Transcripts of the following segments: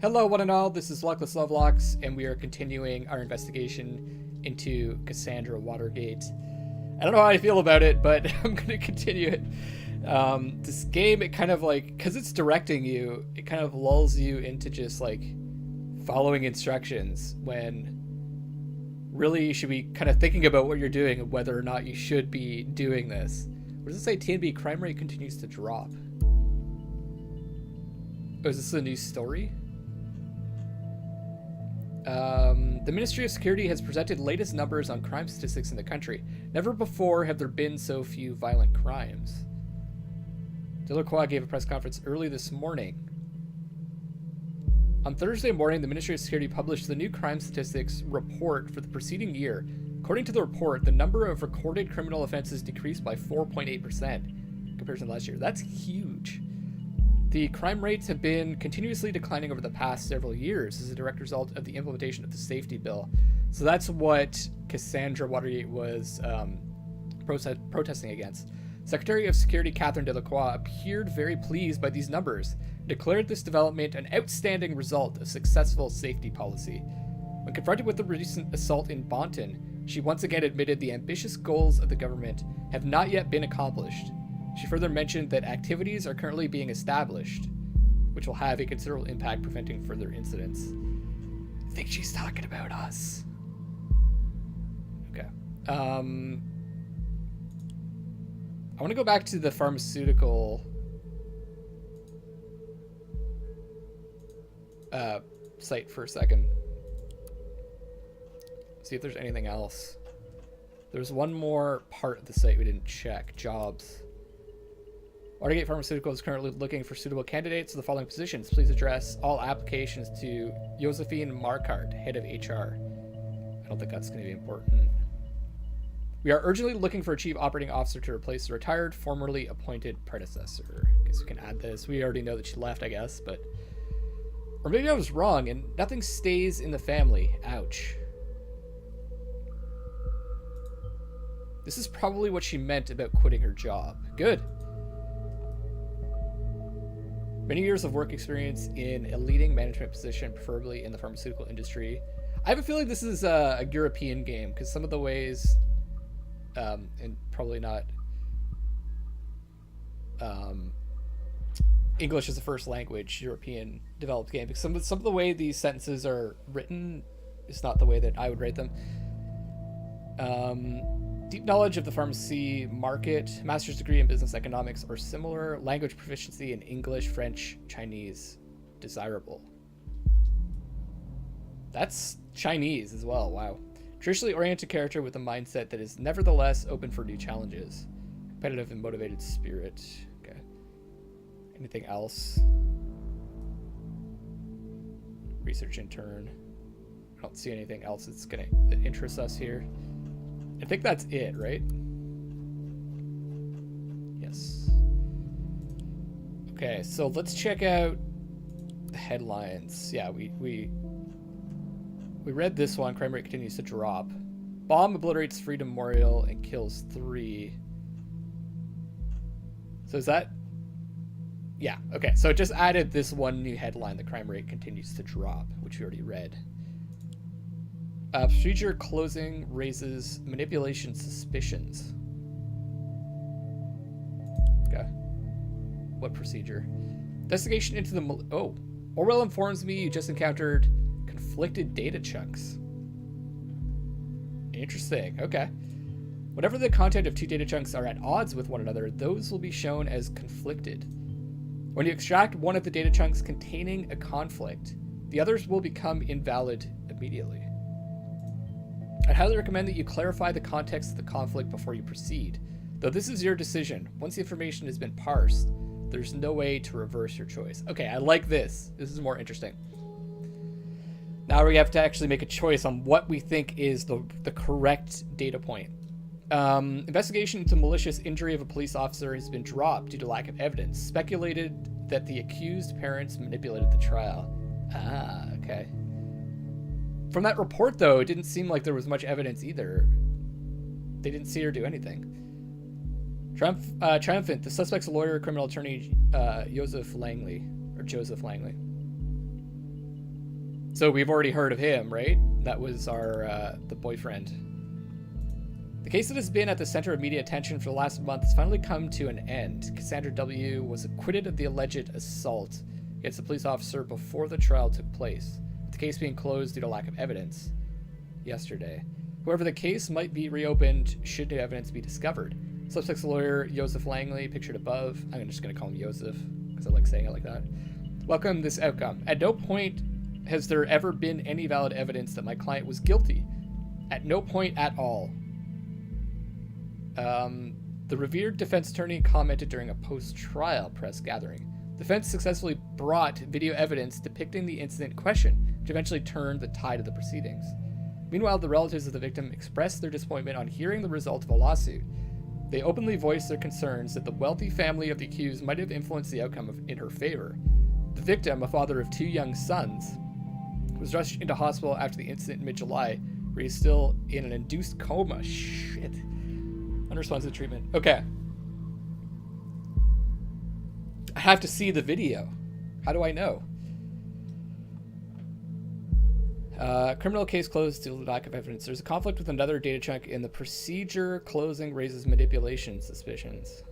Hello, one and all. This is Luckless Lovelocks, and we are continuing our investigation into Cassandra Watergate. I don't know how I feel about it, but I'm going to continue it. This game, it kind of like, because it's directing you, it kind of lulls you into just like following instructions when really you should be kind of thinking about what you're doing and whether or not you should be doing this. What does it say? TNB crime rate continues to drop. Oh, is this a new story? The Ministry of Security has presented latest numbers on crime statistics in the country. Never before have there been so few violent crimes. Delacroix gave a press conference early this morning. On Thursday morning, the Ministry of Security published the new crime statistics report for the preceding year. According to the report, the number of recorded criminal offenses decreased by 4.8% in comparison to last year. That's huge. The crime rates have been continuously declining over the past several years as a direct result of the implementation of the safety bill. So that's what Cassandra Watergate was protesting against. Secretary of Security Catherine Delacroix appeared very pleased by these numbers, declared this development an outstanding result of successful safety policy. When confronted with the recent assault in Bonton, she once again admitted the ambitious goals of the government have not yet been accomplished. She further mentioned that activities are currently being established, which will have a considerable impact preventing further incidents. I think she's talking about us. Okay. I want to go back to the pharmaceutical site for a second. See if there's anything else. There's one more part of the site we didn't check. Jobs. Watergate Pharmaceutical is currently looking for suitable candidates for the following positions. Please address all applications to Josephine Markart, head of HR. I don't think that's going to be important. We are urgently looking for a chief operating officer to replace the retired, formerly appointed predecessor. I guess we can add this. We already know that she left, I guess, but... Or maybe I was wrong, and nothing stays in the family. Ouch. This is probably what she meant about quitting her job. Good. Many years of work experience in a leading management position, preferably in the pharmaceutical industry. I have a feeling this is a European game, because some of the ways, and probably not English as a first language, European developed game, because some of the way these sentences are written is not the way that I would write them. Deep knowledge of the pharmacy market, master's degree in business economics or similar, language proficiency in English, French, Chinese, desirable. That's Chinese as well, wow. Traditionally oriented character with a mindset that is nevertheless open for new challenges. Competitive and motivated spirit. Okay. Anything else? Research intern. I don't see anything else that interests us here. I think that's it, right? Yes. Okay, so let's check out the headlines. Yeah, we read this one. Crime rate continues to drop. Bomb obliterates Freedom Memorial and kills 3. So is that... Yeah, okay. So it just added this one new headline. The crime rate continues to drop, which we already read. Procedure closing raises manipulation suspicions. Okay. What procedure? Investigation into the... Oh. Orwell informs me you just encountered conflicted data chunks. Interesting. Okay. Whatever the content of 2 data chunks are at odds with one another, those will be shown as conflicted. When you extract one of the data chunks containing a conflict, the others will become invalid immediately. I'd highly recommend that you clarify the context of the conflict before you proceed. Though this is your decision, once the information has been parsed, there's no way to reverse your choice. Okay, I like this. This is more interesting. Now we have to actually make a choice on what we think is the correct data point. Investigation into malicious injury of a police officer has been dropped due to lack of evidence. Speculated that the accused parents manipulated the trial. Ah, okay. From that report, though, it didn't seem like there was much evidence either. They didn't see her do anything. Triumphant, the suspect's lawyer, criminal attorney, Joseph Langley. So we've already heard of him, right? That was our the boyfriend. The case that has been at the center of media attention for the last month has finally come to an end. Cassandra W. was acquitted of the alleged assault against a police officer before the trial took place, with the case being closed due to lack of evidence yesterday. However, the case might be reopened should new evidence be discovered. Suspect's lawyer, Joseph Langley, pictured above. I'm just going to call him Joseph because I like saying it like that. Welcome this outcome. At no point has there ever been any valid evidence that my client was guilty. At no point at all. The revered defense attorney commented during a post-trial press gathering. Defense successfully brought video evidence depicting the incident in question, which eventually turned the tide of the proceedings. Meanwhile, the relatives of the victim expressed their disappointment on hearing the result of a lawsuit. They openly voiced their concerns that the wealthy family of the accused might have influenced the outcome in her favor. The victim, a father of 2 young sons, was rushed into hospital after the incident in mid-July, where he's still in an induced coma. Shit. Unresponsive treatment. Okay. I have to see the video. How do I know? Criminal case closed due to lack of evidence. There's a conflict with another data chunk in the procedure. Closing raises manipulation suspicions.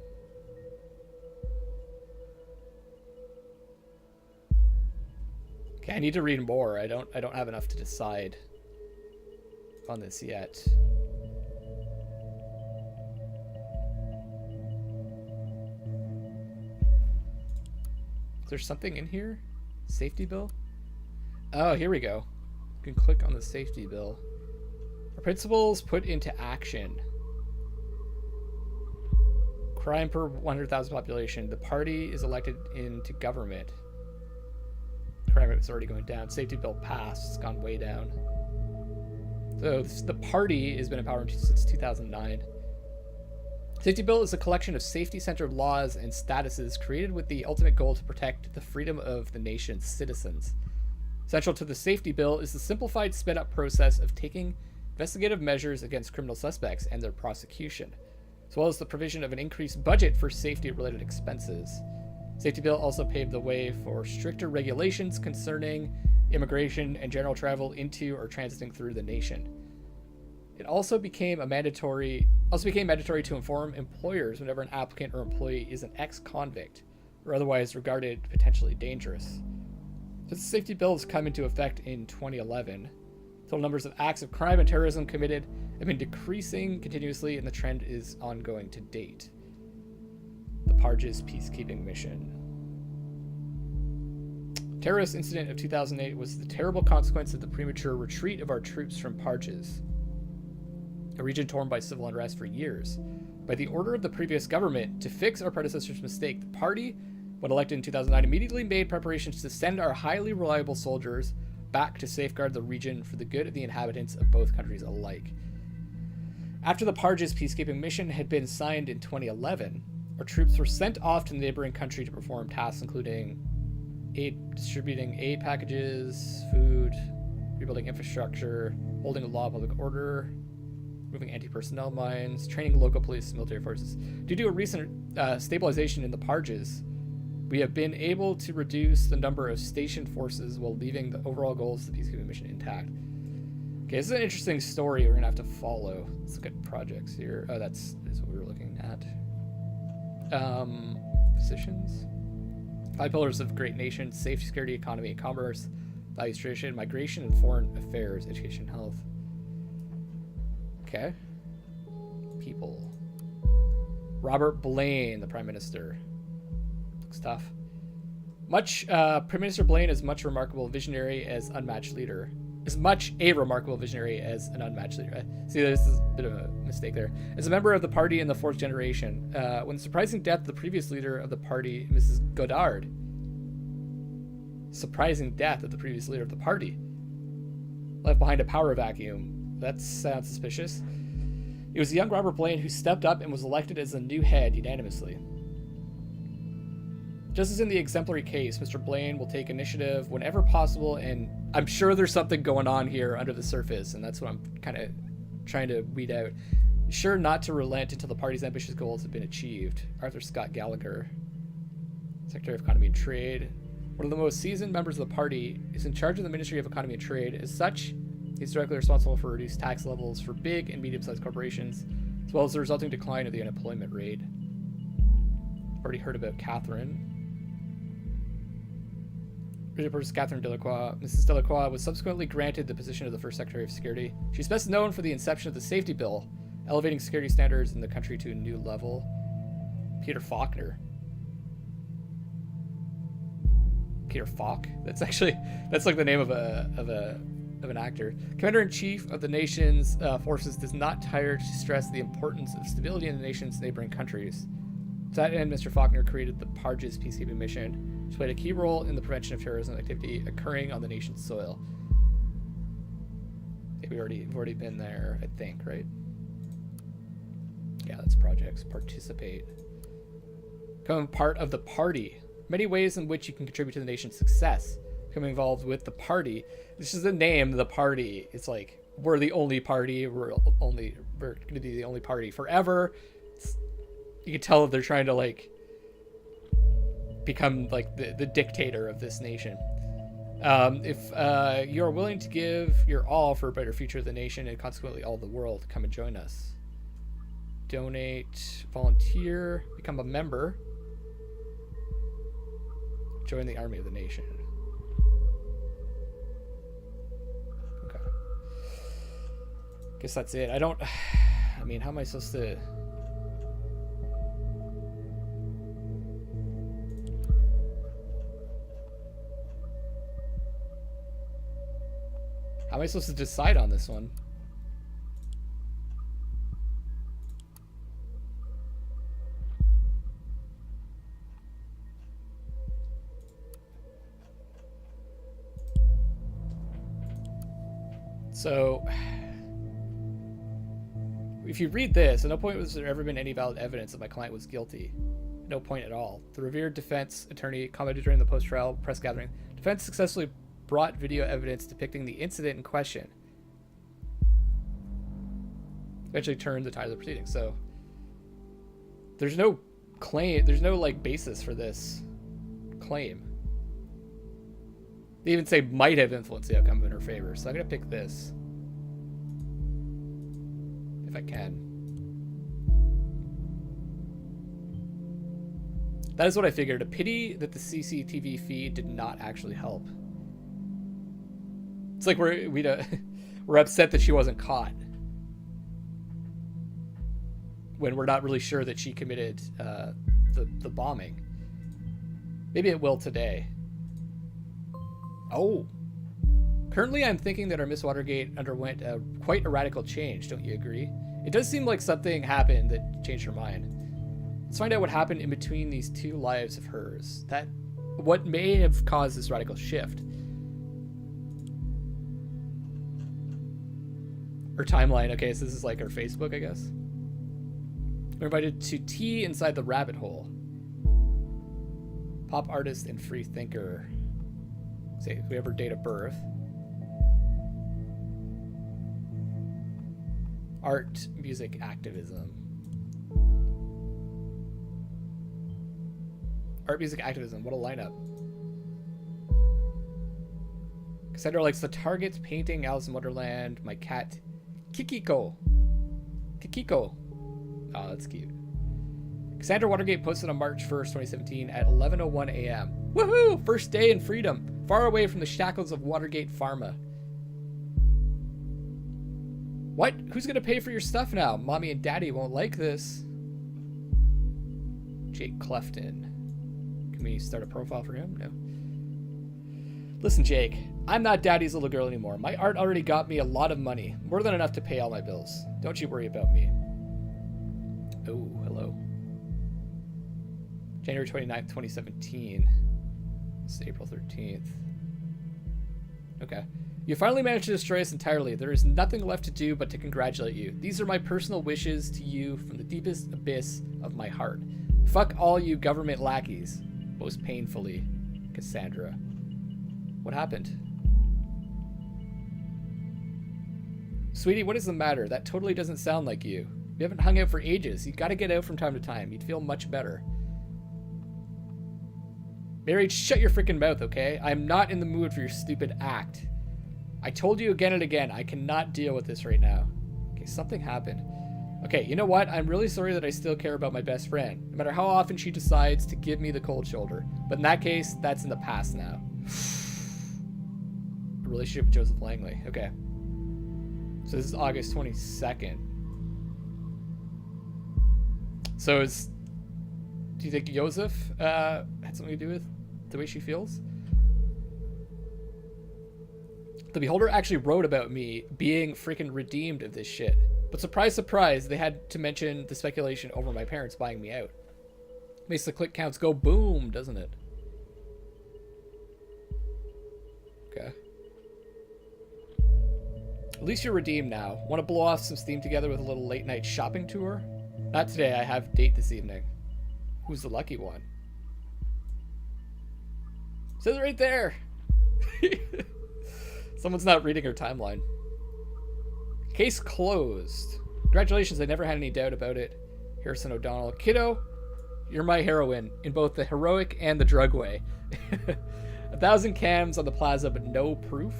Okay, I need to read more. I don't have enough to decide on this yet. Is there something in here? Safety bill? Oh, here we go. You can click on the safety bill. Our principles put into action. Crime per 100,000 population. The party is elected into government. Crime rate is already going down. Safety bill passed. It's gone way down. So the party has been in power since 2009. Safety bill is a collection of safety-centered laws and statuses created with the ultimate goal to protect the freedom of the nation's citizens. Central to the safety bill is the simplified sped-up process of taking investigative measures against criminal suspects and their prosecution, as well as the provision of an increased budget for safety-related expenses. Safety bill also paved the way for stricter regulations concerning immigration and general travel into or transiting through the nation. It also became mandatory to inform employers whenever an applicant or employee is an ex-convict or otherwise regarded potentially dangerous. Since the safety bill has come into effect in 2011, total numbers of acts of crime and terrorism committed have been decreasing continuously, and the trend is ongoing to date. The Parges peacekeeping mission. Terrorist incident of 2008 was the terrible consequence of the premature retreat of our troops from Parges, a region torn by civil unrest for years. By the order of the previous government, to fix our predecessor's mistake, the party, when elected in 2009, immediately made preparations to send our highly reliable soldiers back to safeguard the region for the good of the inhabitants of both countries alike. After the Parges peacekeeping mission had been signed in 2011, our troops were sent off to the neighboring country to perform tasks including distributing aid packages, food, rebuilding infrastructure, holding the law of public order, moving anti-personnel mines, training local police and military forces. Due to a recent stabilization in the Parges, we have been able to reduce the number of stationed forces while leaving the overall goals of the peacekeeping mission intact. Okay, this is an interesting story we're going to have to follow. Let's look at projects here. Oh, that's what we were looking at. Positions. 5 pillars of great nation: safety, security, economy, and commerce, values, tradition, migration, and foreign affairs, education, health. Okay. People. Robert Blaine, the Prime Minister. Looks tough. Prime Minister Blaine is much remarkable visionary as unmatched leader. As much a remarkable visionary as an unmatched leader. See, this is a bit of a mistake there. As a member of the party in the 4th generation, when the surprising death of the previous leader of the party, Mrs. Goddard, left behind a power vacuum. That sounds suspicious. It was young Robert Blaine who stepped up and was elected as the new head unanimously. Just as in the exemplary case, Mr. Blaine will take initiative whenever possible, and I'm sure there's something going on here under the surface, and that's what I'm kind of trying to weed out. Sure not to relent until the party's ambitious goals have been achieved. Arthur Scott Gallagher, Secretary of Economy and Trade. One of the most seasoned members of the party, is in charge of the Ministry of Economy and Trade. As such, he's directly responsible for reduced tax levels for big and medium-sized corporations, as well as the resulting decline of the unemployment rate. Already heard about Catherine. Original person Catherine Delacroix. Mrs. Delacroix was subsequently granted the position of the first Secretary of Security. She's best known for the inception of the Safety Bill, elevating security standards in the country to a new level. Peter Faulkner. Peter Falk? That's like the name of an actor. Commander-in-Chief of the nation's forces does not tire to stress the importance of stability in the nation's neighboring countries. To that end, Mr. Faulkner created the Parges peacekeeping mission, which played a key role in the prevention of terrorism activity occurring on the nation's soil. Okay, we've already been there, I think, right? Yeah, that's projects. Participate. Become part of the party. Many ways in which you can contribute to the nation's success. Becoming involved with the party. This is the name, the party. It's like, we're the only party. We're going to be the only party forever. You can tell if they're trying to like become like the dictator of this nation. If you're willing to give your all for a better future of the nation and consequently all the world, come and join us. Donate, volunteer, become a member. Join the army of the nation. Okay. Guess that's it. I mean, how am I supposed to... How am I supposed to decide on this one? So, if you read this, at no point was there ever been any valid evidence that my client was guilty. No point at all. The revered defense attorney commented during the post-trial press gathering, defense successfully brought video evidence depicting the incident in question. Eventually turned the tide of the proceedings. So there's no claim, there's no like basis for this claim. They even say might have influenced the outcome in her favor. So I'm gonna pick this. If I can. That is what I figured. A pity that the CCTV feed did not actually help. It's like we're upset that she wasn't caught when we're not really sure that she committed the bombing. Maybe it will today. Oh. Currently, I'm thinking that our Miss Watergate underwent quite a radical change. Don't you agree? It does seem like something happened that changed her mind. Let's find out what happened in between these two lives of hers. What may have caused this radical shift. Her timeline. Okay, so this is like her Facebook, I guess. We're invited to tea inside the rabbit hole. Pop artist and free thinker. Say, we have her date of birth. Art, music, activism. Art, music, activism. What a lineup. Cassandra likes the Target, painting, Alice in Wonderland, my cat, Kikiko. Kikiko. Oh, that's cute. Cassandra Watergate posted on March 1st, 2017 at 11:01 a.m. Woohoo! First day in freedom. Far away from the shackles of Watergate Pharma. What? Who's gonna pay for your stuff now? Mommy and Daddy won't like this. Jake Clefton. Can we start a profile for him? No. Listen, Jake. I'm not Daddy's little girl anymore. My art already got me a lot of money. More than enough to pay all my bills. Don't you worry about me. Oh, hello. January 29th, 2017. This is April 13th. Okay. You finally managed to destroy us entirely. There is nothing left to do but to congratulate you. These are my personal wishes to you from the deepest abyss of my heart. Fuck all you government lackeys. Most painfully, Cassandra. What happened? Sweetie, what is the matter? That totally doesn't sound like you. We haven't hung out for ages. You gotta get out from time to time. You'd feel much better. Mary, shut your freaking mouth, okay? I'm not in the mood for your stupid act. I told you again and again, I cannot deal with this right now. Okay, something happened. Okay, you know what? I'm really sorry that I still care about my best friend, no matter how often she decides to give me the cold shoulder. But in that case, that's in the past now. A relationship with Joseph Langley. Okay. So this is August 22nd. So do you think Joseph had something to do with the way she feels? The Beholder actually wrote about me being freaking redeemed of this shit. But surprise, surprise, they had to mention the speculation over my parents buying me out. Makes the click counts go boom, doesn't it? Okay. At least you're redeemed now. Want to blow off some steam together with a little late night shopping tour? Not today, I have a date this evening. Who's the lucky one? Says it right there. Someone's not reading her timeline. Case closed. Congratulations, I never had any doubt about it. Harrison O'Donnell. Kiddo, you're my heroine in both the heroic and the drug way. 1,000 cams on the plaza, but no proof.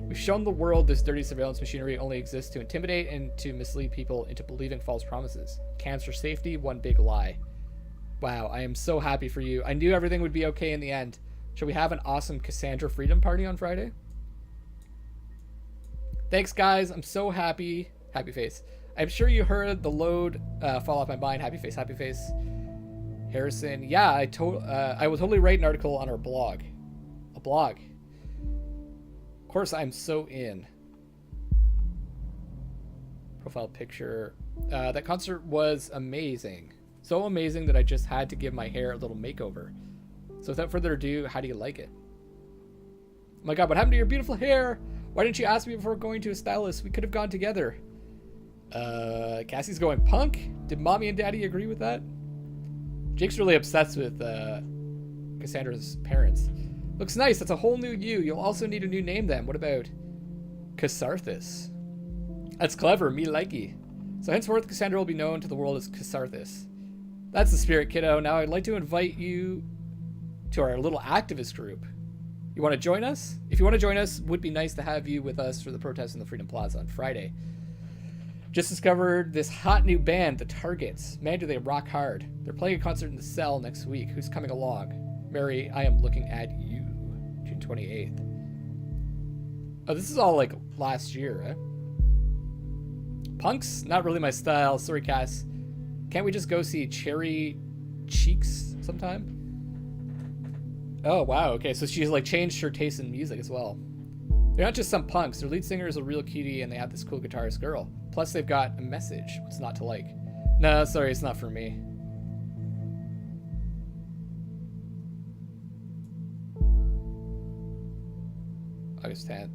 We've shown the world this dirty surveillance machinery only exists to intimidate and to mislead people into believing false promises. Cams for safety, one big lie. Wow, I am so happy for you. I knew everything would be okay in the end. Shall we have an awesome Cassandra freedom party on Friday? Thanks, guys. I'm so happy. Happy face. I'm sure you heard the load fall off my mind. Happy face, happy face. Harrison. Yeah, I will totally write an article on our blog. A blog. Of course, I'm so in. Profile picture. That concert was amazing. So amazing that I just had to give my hair a little makeover. So without further ado, how do you like it? Oh my god, what happened to your beautiful hair? Why didn't you ask me before going to a stylist? We could have gone together. Cassie's going punk? Did mommy and daddy agree with that? Jake's really obsessed with Cassandra's parents. Looks nice. That's a whole new you. You'll also need a new name then. What about Cassarthus? That's clever. Me likey. So henceforth, Cassandra will be known to the world as Cassarthus. That's the spirit, kiddo. Now I'd like to invite you to our little activist group. You want to join us? If you want to join us, would be nice to have you with us for the protest in the Freedom Plaza on Friday. Just discovered this hot new band, The Targets. Man, do they rock hard. They're playing a concert in the Cell next week. Who's coming along? Mary, I am looking at you. June 28th. Oh, this is all like last year, eh? Punk's not really my style. Sorry, Cass. Can't we just go see Cherry Cheeks sometime? Oh, wow. Okay, so she's like changed her taste in music as well. They're not just some punks. Their lead singer is a real cutie and they have this cool guitarist girl. Plus they've got a message. What's not to like? No, sorry, it's not for me. August 10th.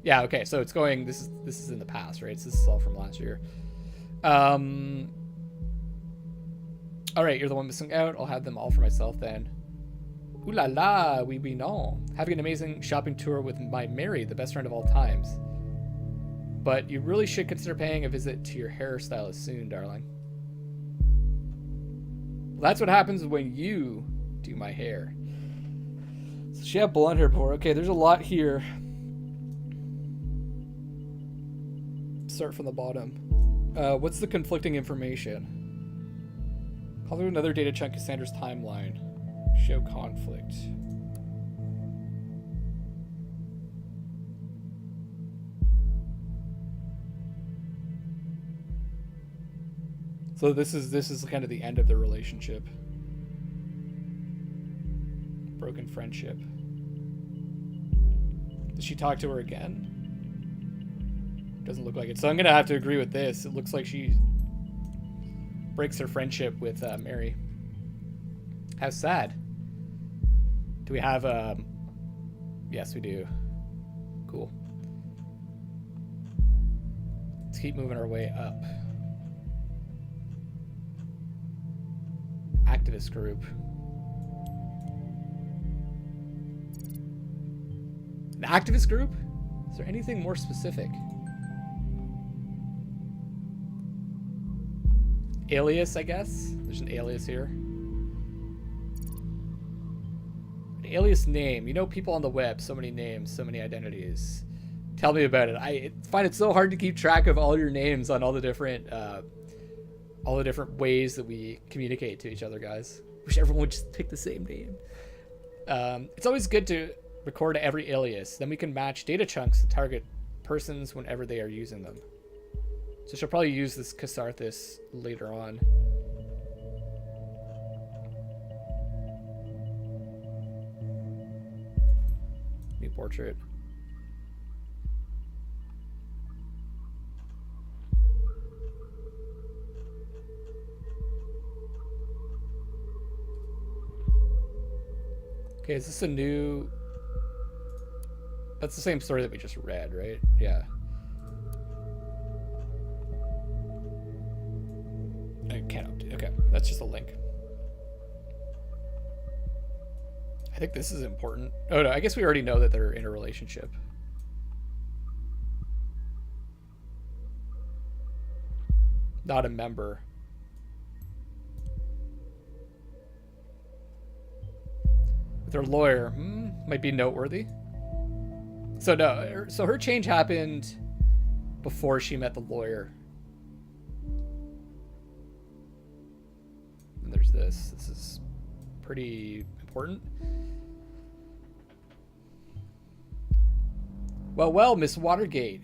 Yeah, okay, so it's going, this is in the past, right? So this is all from last year. All right, you're the one missing out. I'll have them all for myself then. Ooh la la, oui non. Having an amazing shopping tour with my Mary, the best friend of all times. But you really should consider paying a visit to your hairstylist soon, darling. Well, that's what happens when you do my hair. So she had blonde hair before. Okay, there's a lot here. Start from the bottom. What's the conflicting information? Call through another data chunk, Cassandra's timeline. Show conflict. So this is kind of the end of the relationship. Broken friendship. Did she talk to her again? Doesn't look like it. So I'm gonna have to agree with this. It looks like she breaks her friendship with Mary. How sad. Do we have yes, we do. Cool. Let's keep moving our way up. Activist group. An activist group? Is there anything more specific? Alias, I guess. There's an alias here. alias name. You know, people on the web, so many names, so many identities. Tell me about it. I find it so hard to keep track of all your names on all the different ways that we communicate to each other, guys. Wish everyone would just pick the same name. It's always good to record every alias. Then we can match data chunks to target persons whenever they are using them. So she'll probably use this Cassandra later on. New portrait. Okay, is this a new... That's the same story that we just read, right? Yeah. I can't update. Okay, that's just a link. I think this is important. Oh no, I guess we already know that they're in a relationship. Not a member. Their lawyer might be noteworthy. So no, so her change happened before she met the lawyer. And there's this. This is pretty important. Well, Miss Watergate.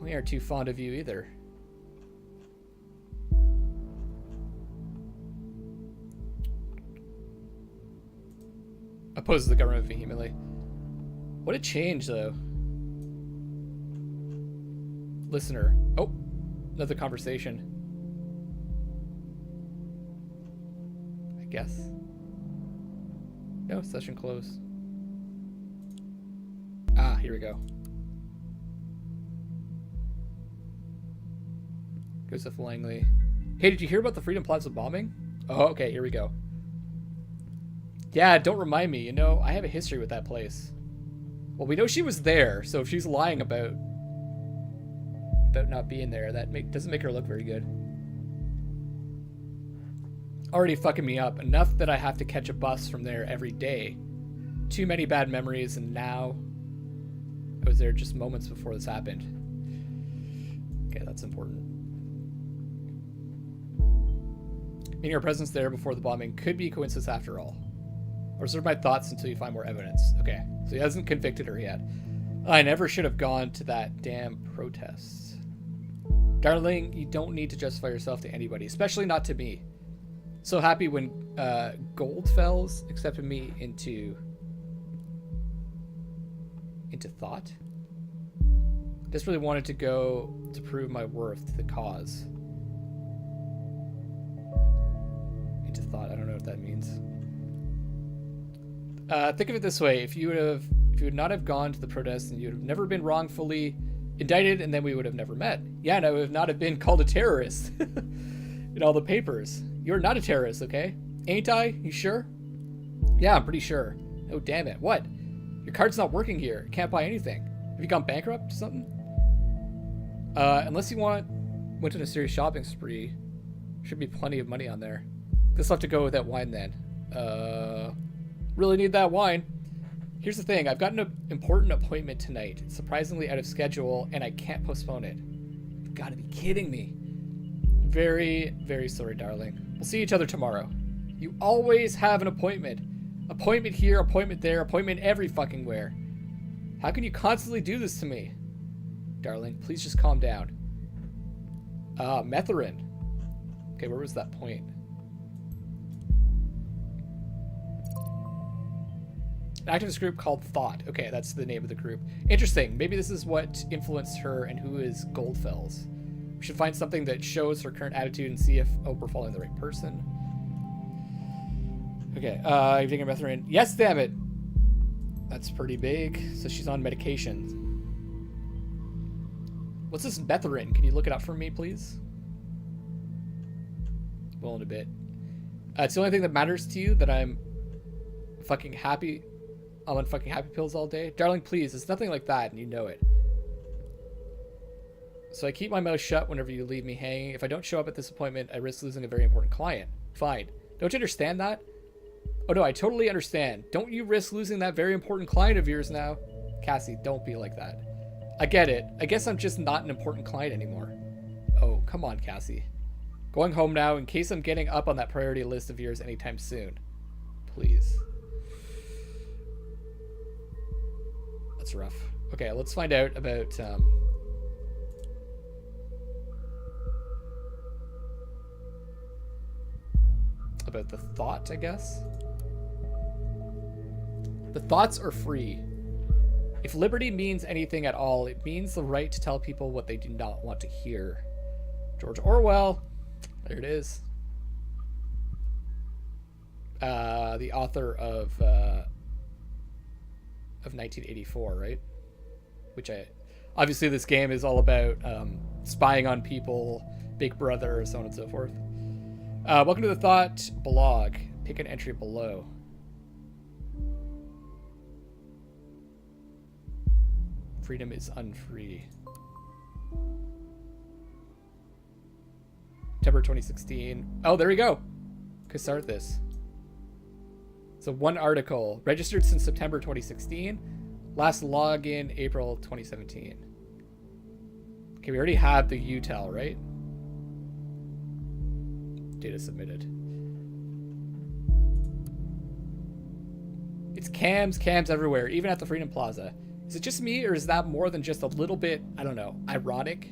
We aren't too fond of you either. Opposes the government vehemently. What a change, though. Listener. Oh, another conversation. I guess. No, session closed. Ah, here we go. Joseph Langley. Hey, did you hear about the Freedom Plaza bombing? Oh, okay, here we go. Yeah, don't remind me. You know, I have a history with that place. Well, we know she was there, so if she's lying about not being there, that doesn't make her look very good. Already fucking me up. Enough that I have to catch a bus from there every day. Too many bad memories, and now I was there just moments before this happened. Okay, that's important. Meaning your presence there before the bombing could be a coincidence after all. I'll reserve my thoughts until you find more evidence. Okay, so he hasn't convicted her yet. I never should have gone to that damn protest. Darling, you don't need to justify yourself to anybody, especially not to me. So happy when Goldfells accepted me into thought. Just really wanted to go to prove my worth to the cause. Into thought, I don't know what that means. Think of it this way: if you would not have gone to the protest, and you'd have never been wrongfully indicted, and then we would have never met. Yeah, and I would not have been called a terrorist in all the papers. You're not a terrorist, okay? Ain't I? You sure? Yeah, I'm pretty sure. Oh, damn it. What? Your card's not working here. Can't buy anything. Have you gone bankrupt or something? Unless you went on a serious shopping spree, should be plenty of money on there. Guess I'll have to go with that wine then. Really need that wine. Here's the thing. I've got an important appointment tonight. It's surprisingly out of schedule, and I can't postpone it. You've got to be kidding me. Very, very sorry, darling. We'll see each other tomorrow. You always have an appointment. Appointment here, appointment there, appointment every fucking where. How can you constantly do this to me? Darling, please just calm down. Metherin. Okay, where was that point? An activist group called Thought. Okay, that's the name of the group. Interesting. Maybe this is what influenced her and who is Goldfells. We should find something that shows her current attitude and see if, we're following the right person. Okay, you're taking Metherin. Yes, damn it. That's pretty big. So she's on medication. What's this Metherin? Can you look it up for me, please? Well, in a bit. It's the only thing that matters to you, that I'm fucking happy. I'm on fucking happy pills all day. Darling, please, it's nothing like that, and you know it. So I keep my mouth shut whenever you leave me hanging. If I don't show up at this appointment, I risk losing a very important client. Fine. Don't you understand that? Oh no, I totally understand. Don't you risk losing that very important client of yours now. Cassie, don't be like that. I get it. I guess I'm just not an important client anymore. Oh, come on, Cassie. Going home now in case I'm getting up on that priority list of yours anytime soon. Please. That's rough. Okay, let's find out about the thought, I guess. The thoughts are free. If liberty means anything at all, it means the right to tell people what they do not want to hear. George Orwell. There it is. The author of 1984, right? Which obviously this game is all about spying on people, Big Brother, so on and so forth. Welcome to the Thought blog. Pick an entry below. Freedom is unfree. September 2016. Oh, there we go. Could start this. So one article. Registered since September 2016. Last login April 2017. Okay, we already have the util, right? Data submitted. It's cams everywhere, even at the Freedom Plaza. Is it just me, or is that more than just a little bit, I don't know, ironic?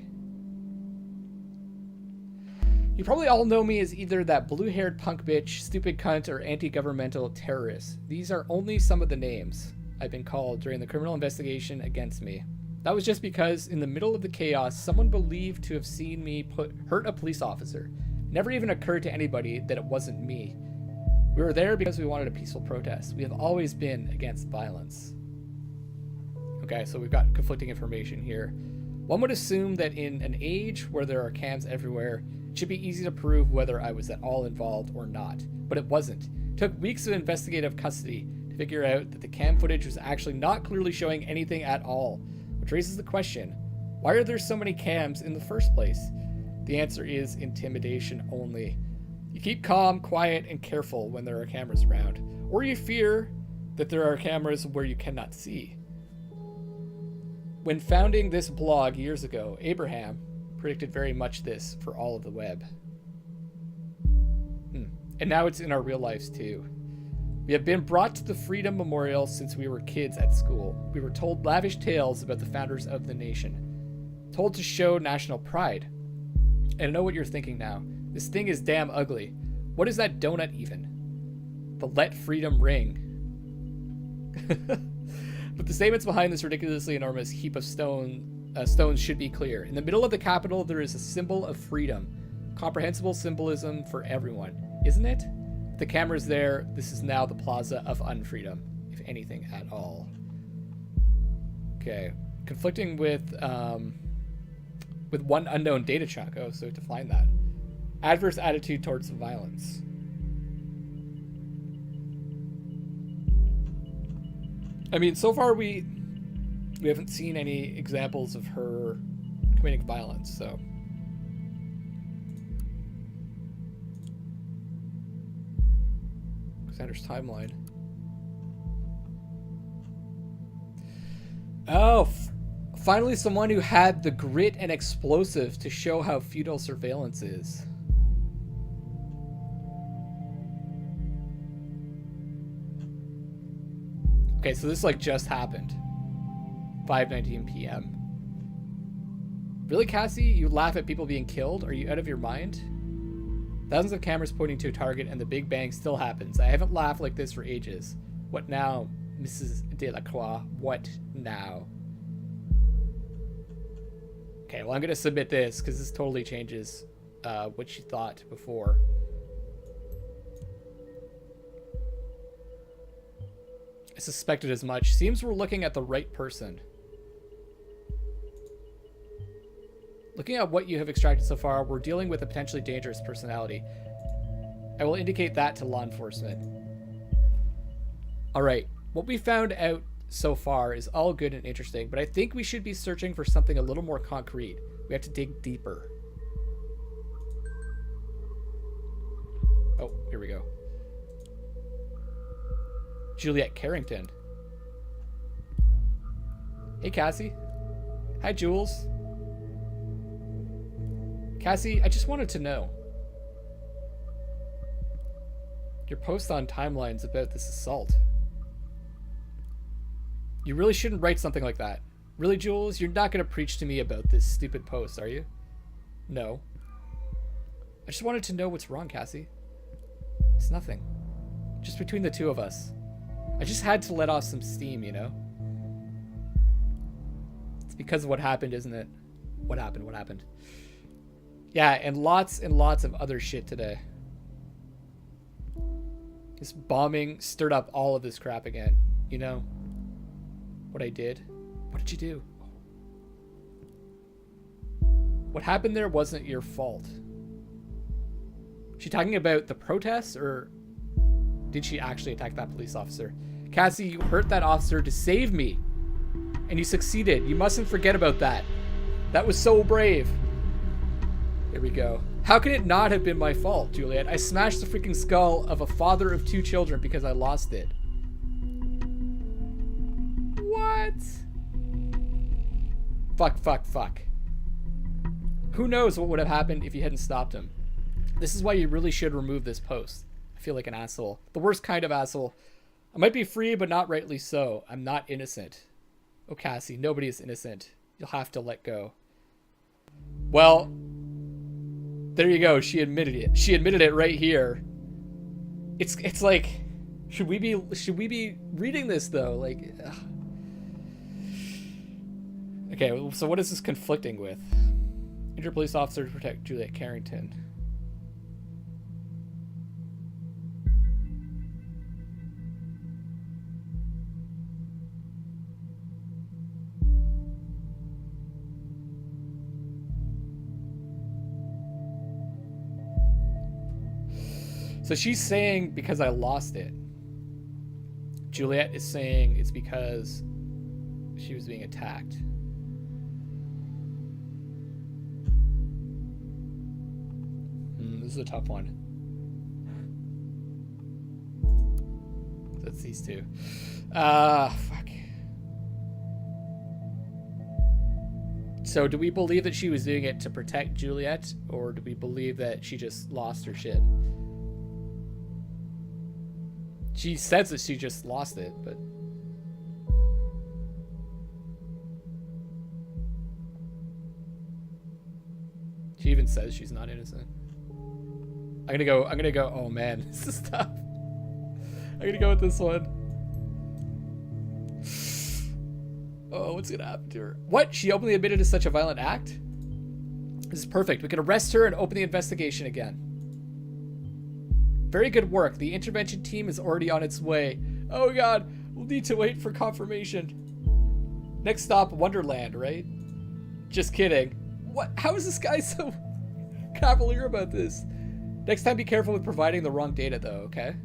You probably all know me as either that blue-haired punk bitch, stupid cunt, or anti-governmental terrorist. These are only some of the names I've been called during the criminal investigation against me. That was just because, in the middle of the chaos, someone believed to have seen me hurt a police officer. It never even occurred to anybody that it wasn't me. We were there because we wanted a peaceful protest. We have always been against violence. Okay, so we've got conflicting information here. One would assume that in an age where there are cams everywhere, it should be easy to prove whether I was at all involved or not, but it wasn't. It took weeks of investigative custody to figure out that the cam footage was actually not clearly showing anything at all, which raises the question, why are there so many cams in the first place? The answer is intimidation only. You keep calm, quiet, and careful when there are cameras around, or you fear that there are cameras where you cannot see. When founding this blog years ago, Abraham predicted very much this for all of the web. And now it's in our real lives too. We have been brought to the Freedom Memorial since we were kids at school. We were told lavish tales about the founders of the nation, told to show national pride. And I know what you're thinking now. This thing is damn ugly. What is that donut even? The Let Freedom Ring. But the statements behind this ridiculously enormous heap of stones should be clear. In the middle of the Capitol, there is a symbol of freedom. Comprehensible symbolism for everyone, isn't it? The camera's there. This is now the plaza of unfreedom, if anything at all. Okay. Conflicting with one unknown data chunk. Oh, so to find that. Adverse attitude towards violence. I mean, so far we haven't seen any examples of her committing violence, so. Cassandra's timeline. Oh, finally someone who had the grit and explosive to show how futile surveillance is. Okay, so this like just happened. 5:19 p.m. Really, Cassie? You laugh at people being killed? Are you out of your mind? Thousands of cameras pointing to a target and the Big Bang still happens. I haven't laughed like this for ages. What now, Mrs. Delacroix? What now? Okay, well I'm gonna submit this because this totally changes what she thought before. I suspected as much. Seems we're looking at the right person. Looking at what you have extracted so far, we're dealing with a potentially dangerous personality. I will indicate that to law enforcement. Alright, what we found out so far is all good and interesting, but I think we should be searching for something a little more concrete. We have to dig deeper. Oh, here we go. Juliet Carrington. Hey, Cassie. Hi, Jules. Cassie, I just wanted to know. Your post on timelines about this assault. You really shouldn't write something like that. Really, Jules? You're not going to preach to me about this stupid post, are you? No. I just wanted to know what's wrong, Cassie. It's nothing. Just between the two of us. I just had to let off some steam, you know? It's because of what happened, isn't it? What happened? What happened? Yeah, and lots of other shit today. This bombing stirred up all of this crap again, you know? What I did? What did you do? What happened there wasn't your fault. She talking about the protests, or did she actually attack that police officer? Cassie, you hurt that officer to save me. And you succeeded. You mustn't forget about that. That was so brave. Here we go. How can it not have been my fault, Juliet? I smashed the freaking skull of a father of 2 children because I lost it. What? Fuck. Who knows what would have happened if you hadn't stopped him? This is why you really should remove this post. I feel like an asshole. The worst kind of asshole. I might be free, but not rightly so. I'm not innocent. Oh, Cassie, nobody is innocent. You'll have to let go. Well, there you go. She admitted it. She admitted it right here. It's like, should we be reading this though? Like, ugh. Okay, so what is this conflicting with? Injure police officer to protect Juliet Carrington. So she's saying because I lost it. Juliet is saying it's because she was being attacked. This is a tough one. That's these two. Fuck. So do we believe that she was doing it to protect Juliet, or do we believe that she just lost her shit? She says that she just lost it, but... She even says she's not innocent. I'm gonna go, oh man, this is tough. I'm gonna go with this one. Oh, what's gonna happen to her? What? She openly admitted to such a violent act? This is perfect. We can arrest her and open the investigation again. Very good work. The intervention team is already on its way. Oh god, we'll need to wait for confirmation. Next stop, Wonderland, right? Just kidding. What? How is this guy so cavalier about this? Next time, be careful with providing the wrong data, though, okay?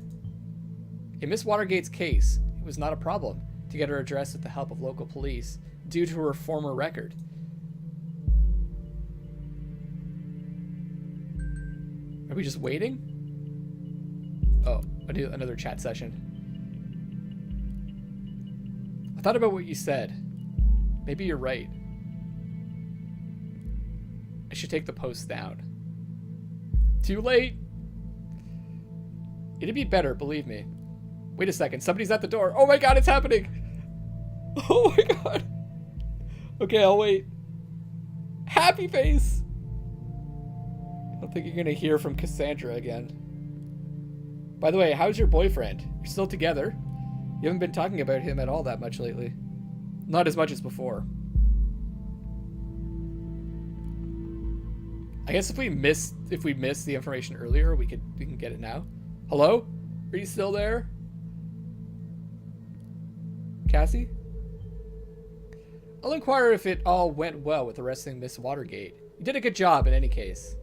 In Miss Watergate's case, it was not a problem to get her address with the help of local police due to her former record. Are we just waiting? Oh, I do another chat session. I thought about what you said. Maybe you're right. I should take the post down. Too late. It'd be better, believe me. Wait a second, somebody's at the door. Oh my god, it's happening. Oh my god. Okay, I'll wait. Happy face. I don't think you're gonna hear from Cassandra again. By the way, how's your boyfriend? You're still together? You haven't been talking about him at all that much lately. Not as much as before. I guess if we missed the information earlier, we can get it now. Hello? Are you still there? Cassie? I'll inquire if it all went well with arresting Miss Watergate. You did a good job in any case.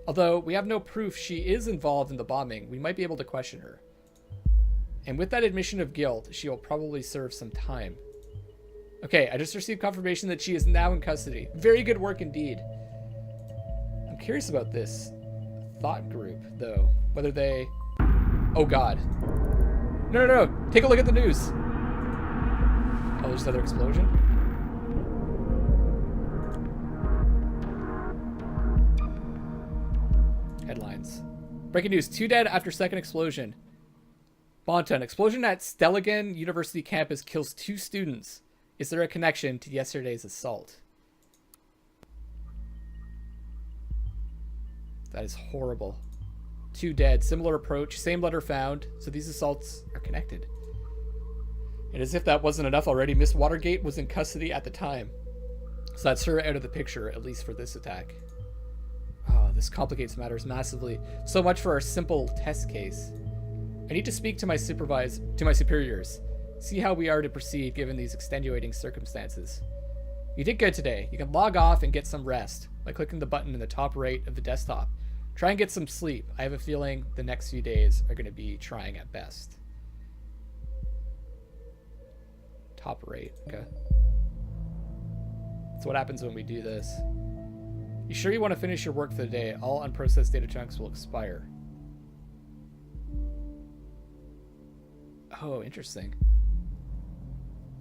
Although we have no proof she is involved in the bombing, we might be able to question her. And with that admission of guilt, she will probably serve some time. Okay, I just received confirmation that she is now in custody. Very good work indeed. I'm curious about this thought group, though. Whether they... Oh god. No, no, no. Take a look at the news. Oh, there's another explosion. Headlines. Breaking news. 2 dead after second explosion. Bonton. Explosion at Stelligan University campus kills 2 students. Is there a connection to yesterday's assault? That is horrible. 2 dead. Similar approach. Same letter found. So these assaults are connected. And as if that wasn't enough already, Miss Watergate was in custody at the time. So that's her out of the picture, at least for this attack. Oh, this complicates matters massively. So much for our simple test case. I need to speak to my superiors. See how we are to proceed given these extenuating circumstances. You did good today. You can log off and get some rest by clicking the button in the top right of the desktop. Try and get some sleep. I have a feeling the next few days are going to be trying at best. Top right, okay. That's what happens when we do this. You sure you want to finish your work for the day? All unprocessed data chunks will expire. Oh, interesting.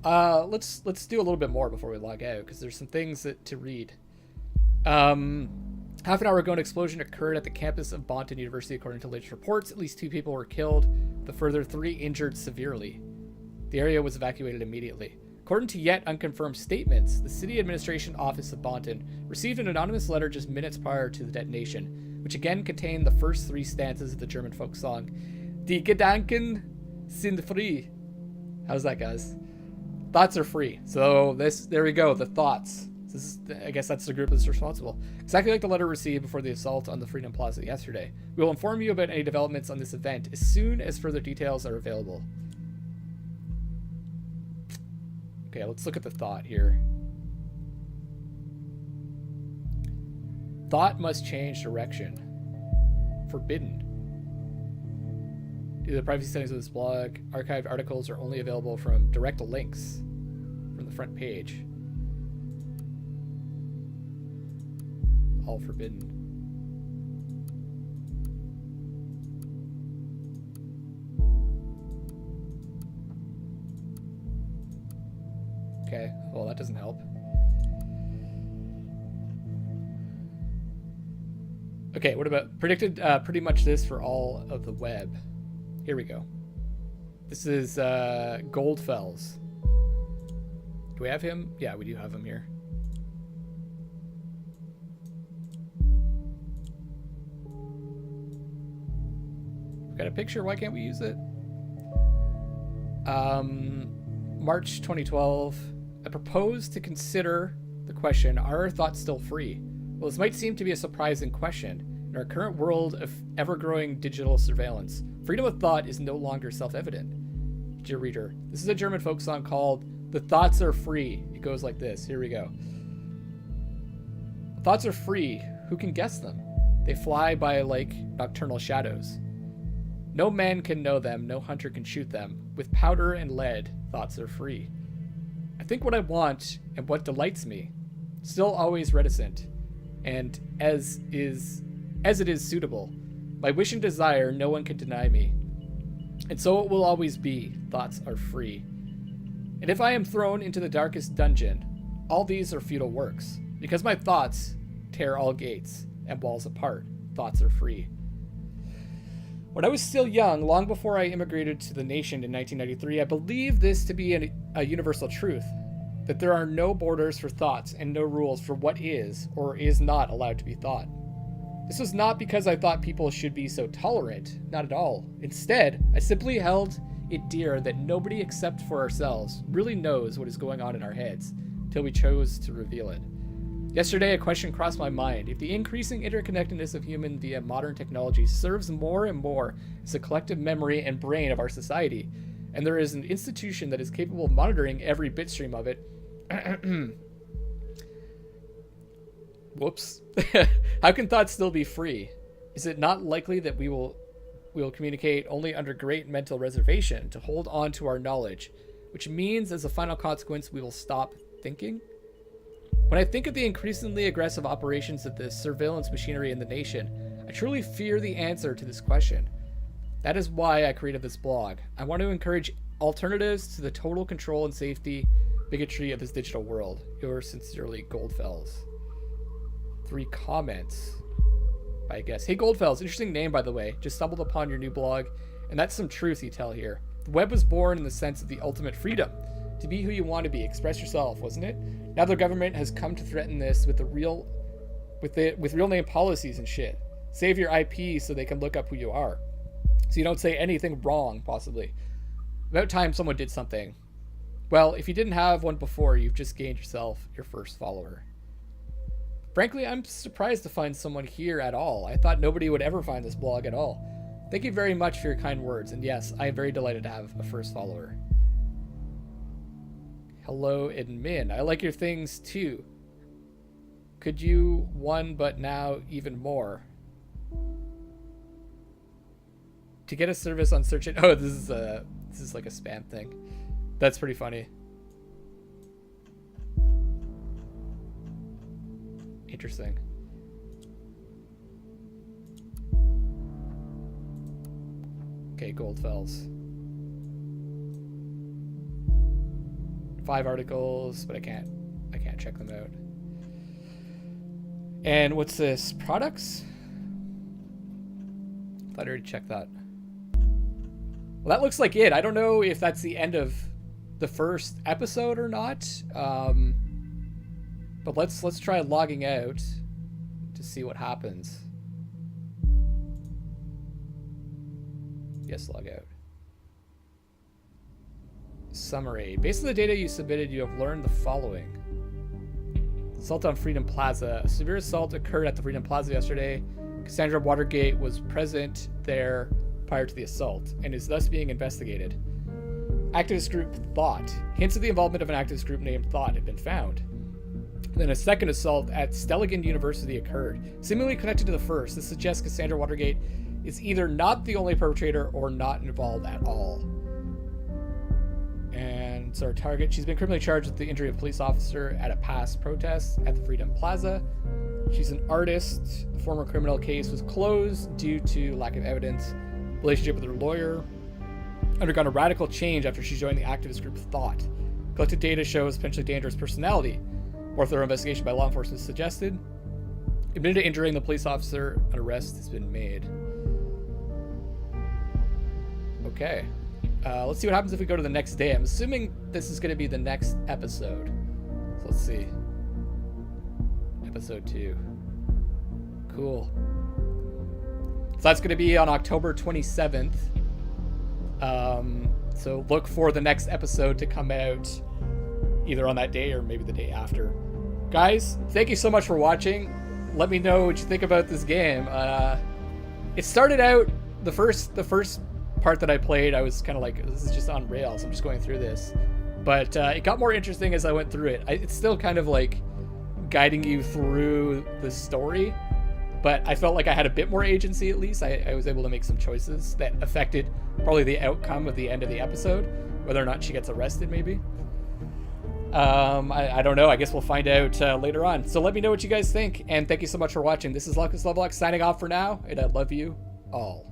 Let's do a little bit more before we log out, because there's some things to read. Half an hour ago, an explosion occurred at the campus of Bonton University. According to latest reports, at least 2 people were killed, with a further 3 injured severely. The area was evacuated immediately. According to yet unconfirmed statements, the City Administration Office of Bonton received an anonymous letter just minutes prior to the detonation, which again contained the first 3 stanzas of the German folk song, Die Gedanken sind frei. How's that, guys? Thoughts are free. So there we go, the thoughts. I guess that's the group that's responsible. Exactly like the letter received before the assault on the Freedom Plaza yesterday. We will inform you about any developments on this event as soon as further details are available. Okay, let's look at the thought here. Thought must change direction. Forbidden. Due to the privacy settings of this blog, archived articles are only available from direct links from the front page. All forbidden. Okay, well, that doesn't help. Okay, what about predicted pretty much this for all of the web? Here we go. This is Goldfells. Do we have him? Yeah, we do have him here. We've got a picture. Why can't we use it? March 2012. I propose to consider the question, are our thoughts still free? Well, this might seem to be a surprising question. In our current world of ever-growing digital surveillance, freedom of thought is no longer self-evident. Dear reader, this is a German folk song called The Thoughts Are Free. It goes like this. Here we go. Thoughts are free. Who can guess them? They fly by like nocturnal shadows. No man can know them. No hunter can shoot them. With powder and lead, thoughts are free. I think what I want and what delights me, still always reticent, and as it is suitable. My wish and desire no one can deny me. And so it will always be. Thoughts are free. And if I am thrown into the darkest dungeon, all these are futile works, because my thoughts tear all gates and walls apart. Thoughts are free. When I was still young, long before I immigrated to the nation in 1993, I believed this to be a universal truth, that there are no borders for thoughts and no rules for what is or is not allowed to be thought. This was not because I thought people should be so tolerant, not at all. Instead, I simply held it dear that nobody except for ourselves really knows what is going on in our heads, till we chose to reveal it. Yesterday, a question crossed my mind. If the increasing interconnectedness of human via modern technology serves more and more as a collective memory and brain of our society, and there is an institution that is capable of monitoring every bitstream of it, whoops, how can thoughts still be free? Is it not likely that we will communicate only under great mental reservation to hold on to our knowledge, which means as a final consequence we will stop thinking? When I think of the increasingly aggressive operations of the surveillance machinery in the nation, I truly fear the answer to this question. That is why I created this blog. I want to encourage alternatives to the total control and safety bigotry of this digital world. Yours sincerely, Goldfells. 3 comments, I guess. Hey, Goldfells, interesting name, by the way. Just stumbled upon your new blog, and that's some truth you tell here. The web was born in the sense of the ultimate freedom. To be who you want to be, express yourself, wasn't it? Now the government has come to threaten this with real name policies and shit. Save your IP so they can look up who you are. So you don't say anything wrong, possibly. About time someone did something. Well, if you didn't have one before, you've just gained yourself your first follower. Frankly, I'm surprised to find someone here at all. I thought nobody would ever find this blog at all. Thank you very much for your kind words, and yes, I am very delighted to have a first follower. Hello, admin. I like your things too. Could you one, but now even more? To get a service on search it. Oh, this is like a spam thing. That's pretty funny. Interesting. Okay, Goldfells. 5 articles, but I can't check them out. And what's this? Products? I thought I already checked that. Well, that looks like it. I don't know if that's the end of the first episode or not. But let's try logging out to see what happens. Yes, log out. Summary. Based on the data you submitted, you have learned the following. Assault on Freedom Plaza. A severe assault occurred at the Freedom Plaza yesterday. Cassandra Watergate was present there prior to the assault and is thus being investigated. Activist group Thought. Hints of the involvement of an activist group named Thought had been found. Then a second assault at Stelligan University occurred, seemingly connected to the first. This suggests Cassandra Watergate is either not the only perpetrator or not involved at all. And so our target, she's been criminally charged with the injury of a police officer at a past protest at the Freedom Plaza. She's an artist. The former criminal case was closed due to lack of evidence. Relationship with her lawyer undergone a radical change after she joined the activist group Thought. Collected data shows potentially dangerous personality. More thorough investigation by law enforcement suggested. Admitted to injuring the police officer, an arrest has been made. Okay. Let's see what happens if we go to the next day. I'm assuming this is going to be the next episode. So let's see. Episode 2. Cool. So that's going to be on October 27th. So look for the next episode to come out either on that day or maybe the day after. Guys, thank you so much for watching. Let me know what you think about this game. It started out, the first part that I played, I was kind of like, this is just on rails. I'm just going through this. But it got more interesting as I went through it. It's still kind of like guiding you through the story, but I felt like I had a bit more agency at least. I was able to make some choices that affected probably the outcome of the end of the episode, whether or not she gets arrested maybe. I don't know. I guess we'll find out later on. So let me know what you guys think, and thank you so much for watching. This is Luckless Lovelocks signing off for now, and I love you all.